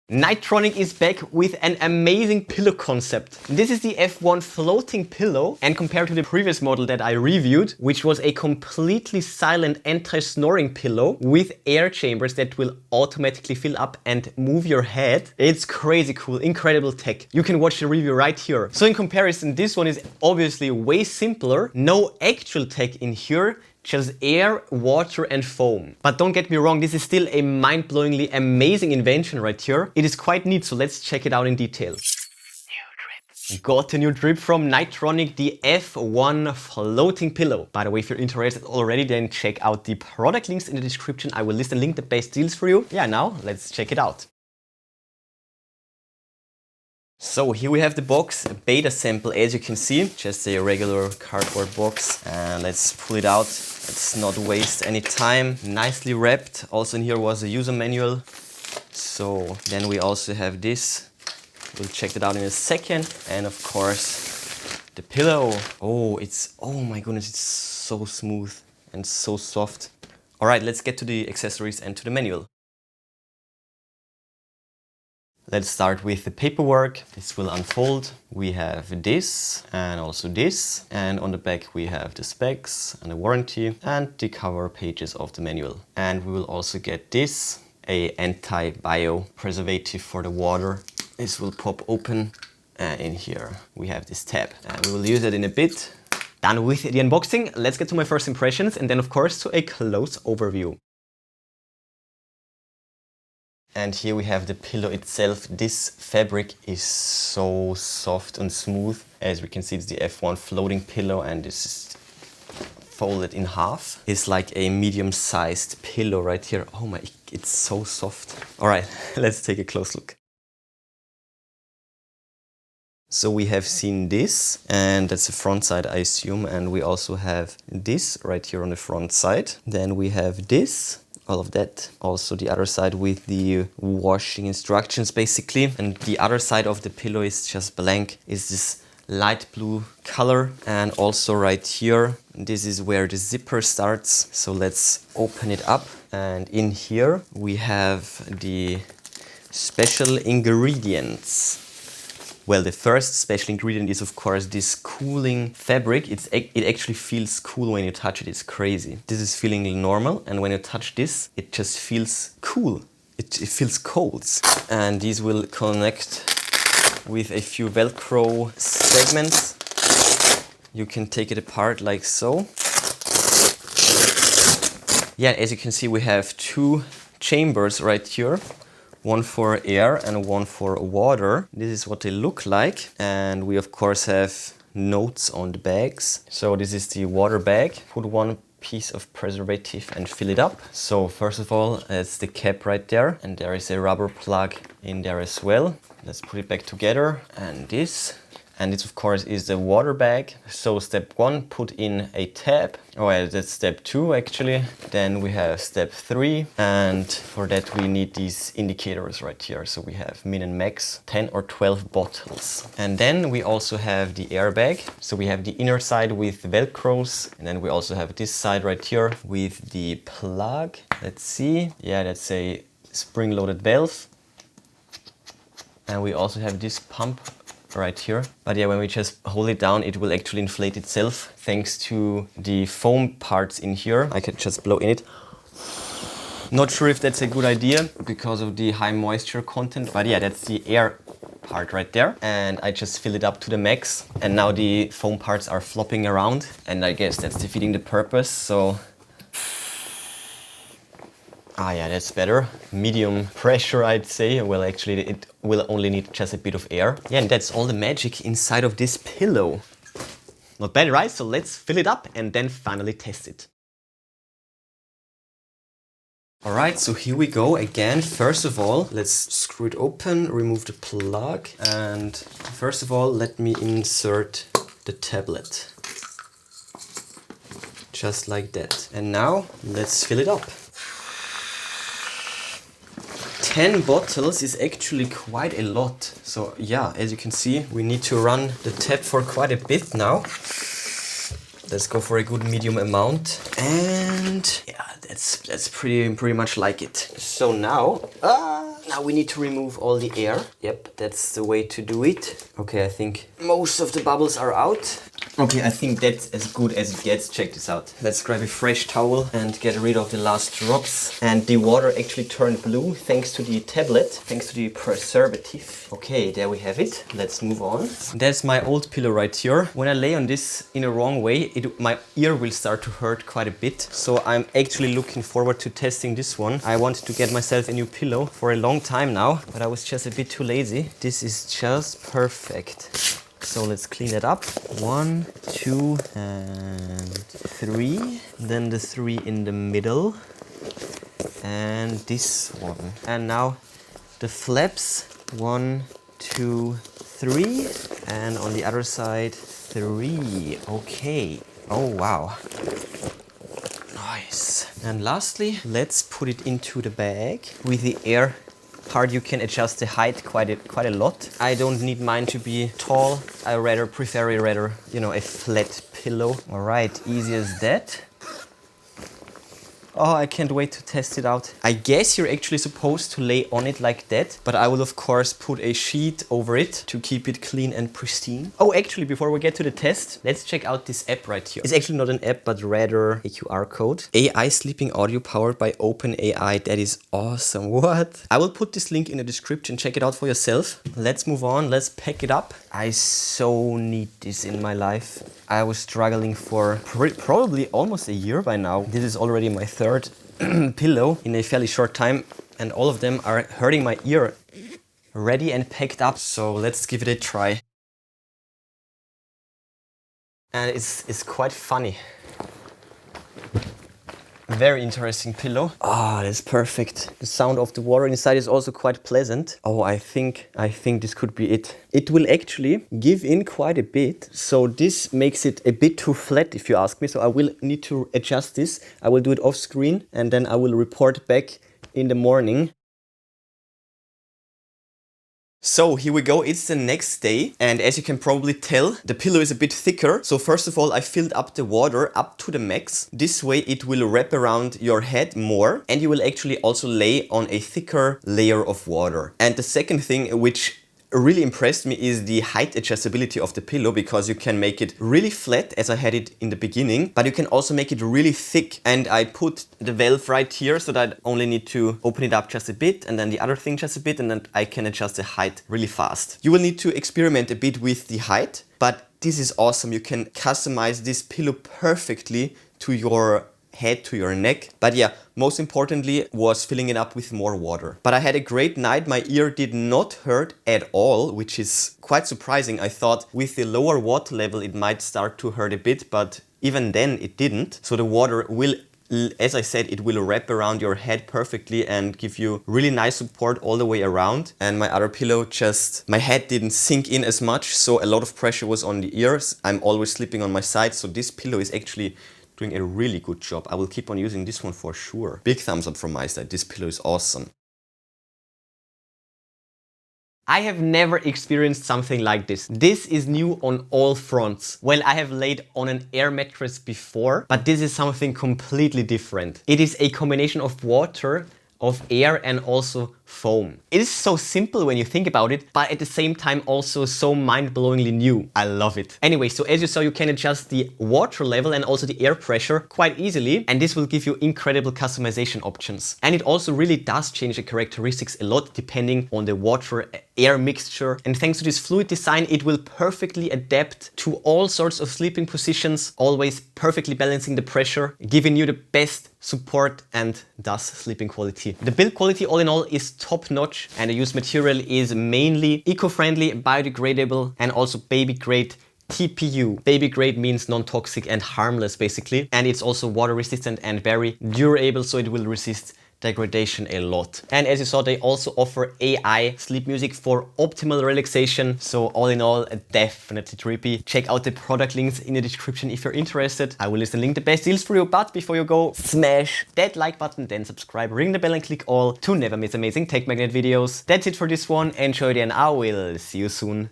Nitetronic is back with an amazing pillow concept. This is the F1 floating pillow, and compared to the previous model that I reviewed, which was a completely silent anti-snoring pillow with air chambers that will automatically fill up and move your head. It's crazy cool, incredible tech. You can watch the review right here. So in comparison, this one is obviously way simpler. No actual tech in here. Just air, water and foam. But don't get me wrong, this is still a mind-blowingly amazing invention right here. It is quite neat, so let's check it out in detail. Got a new drip from Nitetronic, the F1 floating pillow. By the way, if you're interested already, then check out the product links in the description. I will list and link the best deals for you. Yeah, now let's check it out. So here we have the box, a beta sample, as you can see, just a regular cardboard box. And let's pull it out. Let's not waste any time. Nicely wrapped. Also in here was a user manual. So then we also have this. We'll check it out in a second. And of course, the pillow. Oh my goodness, it's so smooth and so soft. All right, let's get to the accessories and to the manual. Let's start with the paperwork. This will unfold. We have this and also this. And on the back we have the specs and the warranty and the cover pages of the manual. And we will also get this, a anti-bio preservative for the water. This will pop open, and in here we have this tab. And we will use it in a bit. Done with the unboxing. Let's get to my first impressions and then of course to a close overview. And here we have the pillow itself. This fabric is so soft and smooth. As we can see, it's the F1 floating pillow and this is folded in half. It's like a medium-sized pillow right here. Oh my, it's so soft. All right, let's take a close look. So we have seen this, and that's the front side, I assume. And we also have this right here on the front side. Then we have this. All of that. Also the other side with the washing instructions basically. And the other side of the pillow is just blank. It's this light blue color. And also right here, this is where the zipper starts. So let's open it up. And in here we have the special ingredients. Well, the first special ingredient is of course this cooling fabric. It actually feels cool when you touch it. It's crazy. This is feeling normal, and when you touch this, it just feels cool. It feels cold. And these will connect with a few Velcro segments. You can take it apart like so. Yeah, as you can see, we have two chambers right here. One for air and one for water. This is what they look like. And we of course have notes on the bags. So this is the water bag. Put one piece of preservative and fill it up. So first of all, it's the cap right there. And there is a rubber plug in there as well. Let's put it back together. And this of course is the water bag. So step one, put in a tab. Oh, yeah, that's step two actually. Then we have step three. And for that we need these indicators right here. So we have min and max, 10 or 12 bottles. And then we also have the air bag. So we have the inner side with Velcros. And then we also have this side right here with the plug. Let's see. Yeah, that's a spring-loaded valve. And we also have this pump right here. But yeah, when we just hold it down, it will actually inflate itself thanks to the foam parts in here. I can just blow in it. Not sure if that's a good idea because of the high moisture content, but yeah, that's the air part right there. And I just fill it up to the max. And now the foam parts are flopping around, and I guess that's defeating the purpose. So yeah, that's better. Medium pressure, I'd say. Well, actually, it will only need just a bit of air. Yeah, and that's all the magic inside of this pillow. Not bad, right? So let's fill it up and then finally test it. All right, so here we go again. First of all, let's screw it open, remove the plug. And first of all, let me insert the tablet. Just like that. And now let's fill it up. 10 bottles is actually quite a lot. So yeah, as you can see, we need to run the tap for quite a bit now. Let's go for a good medium amount. And yeah, that's pretty much like it. So now, Now we need to remove all the air. Yep, that's the way to do it. Okay, I think most of the bubbles are out. Okay, I think that's as good as it gets. Check this out. Let's grab a fresh towel and get rid of the last drops. And the water actually turned blue thanks to the tablet, thanks to the preservative. Okay, there we have it. Let's move on. That's my old pillow right here. When I lay on this in a wrong way, my ear will start to hurt quite a bit. So I'm actually looking forward to testing this one. I wanted to get myself a new pillow for a long time now, but I was just a bit too lazy. This is just perfect. So let's clean it up. 1, 2, and 3. Then the 3 in the middle. And this one. And now the flaps. 1, 2, 3. And on the other side, 3. Okay. Oh, wow. Nice. And lastly, let's put it into the bag. With the air part, you can adjust the height quite a lot. I don't need mine to be tall. I prefer a flat pillow. All right, easy as that. Oh, I can't wait to test it out. I guess you're actually supposed to lay on it like that, but I will of course put a sheet over it to keep it clean and pristine. Oh, actually, before we get to the test, let's check out this app right here. It's actually not an app, but rather a QR code. AI sleeping audio powered by OpenAI. That is awesome. What? I will put this link in the description. Check it out for yourself. Let's move on. Let's pack it up. I so need this in my life. I was struggling for probably almost a year by now. This is already my third pillow in a fairly short time, and all of them are hurting my ear. Ready and packed up, so let's give it a try. And it's quite funny. Very interesting pillow. Ah, that's perfect. The sound of the water inside is also quite pleasant. Oh, I think this could be it. It will actually give in quite a bit. So this makes it a bit too flat, if you ask me. So I will need to adjust this. I will do it off screen and then I will report back in the morning. So here we go, it's the next day, and as you can probably tell, the pillow is a bit thicker. So first of all, I filled up the water up to the max. This way it will wrap around your head more, and you will actually also lay on a thicker layer of water. And the second thing which really impressed me is the height adjustability of the pillow, because you can make it really flat as I had it in the beginning, but you can also make it really thick. And I put the valve right here so that I only need to open it up just a bit and then the other thing just a bit, and then I can adjust the height really fast. You will need to experiment a bit with the height, but this is awesome. You can customize this pillow perfectly to your head, to your neck. But yeah, most importantly was filling it up with more water. But I had a great night. My ear did not hurt at all, which is quite surprising. I thought with the lower water level it might start to hurt a bit, but even then it didn't. So the water will, as I said, it will wrap around your head perfectly and give you really nice support all the way around. And my other pillow, my head didn't sink in as much, so a lot of pressure was on the ears. I'm always sleeping on my side, so this pillow is actually doing a really good job. I will keep on using this one for sure. Big thumbs up from my side. This pillow is awesome. I have never experienced something like this. This is new on all fronts. Well, I have laid on an air mattress before, but this is something completely different. It is a combination of water, of air, and also foam. It is so simple when you think about it, but at the same time also so mind-blowingly new. I love it. Anyway, so as you saw, you can adjust the water level and also the air pressure quite easily, and this will give you incredible customization options. And it also really does change the characteristics a lot depending on the water-air mixture. And thanks to this fluid design, it will perfectly adapt to all sorts of sleeping positions, always perfectly balancing the pressure, giving you the best support and thus sleeping quality. The build quality all in all is top-notch, and the used material is mainly eco-friendly, biodegradable, and also baby-grade TPU. Baby-grade means non-toxic and harmless basically, and it's also water-resistant and very durable, so it will resist degradation a lot. And as you saw, they also offer AI sleep music for optimal relaxation. So all in all, definitely trippy. Check out the product links in the description if you're interested. I will list and link the best deals for you, but before you go, smash that like button, then subscribe, ring the bell and click all to never miss amazing tech magnet videos. That's it for this one. Enjoy it and I will see you soon.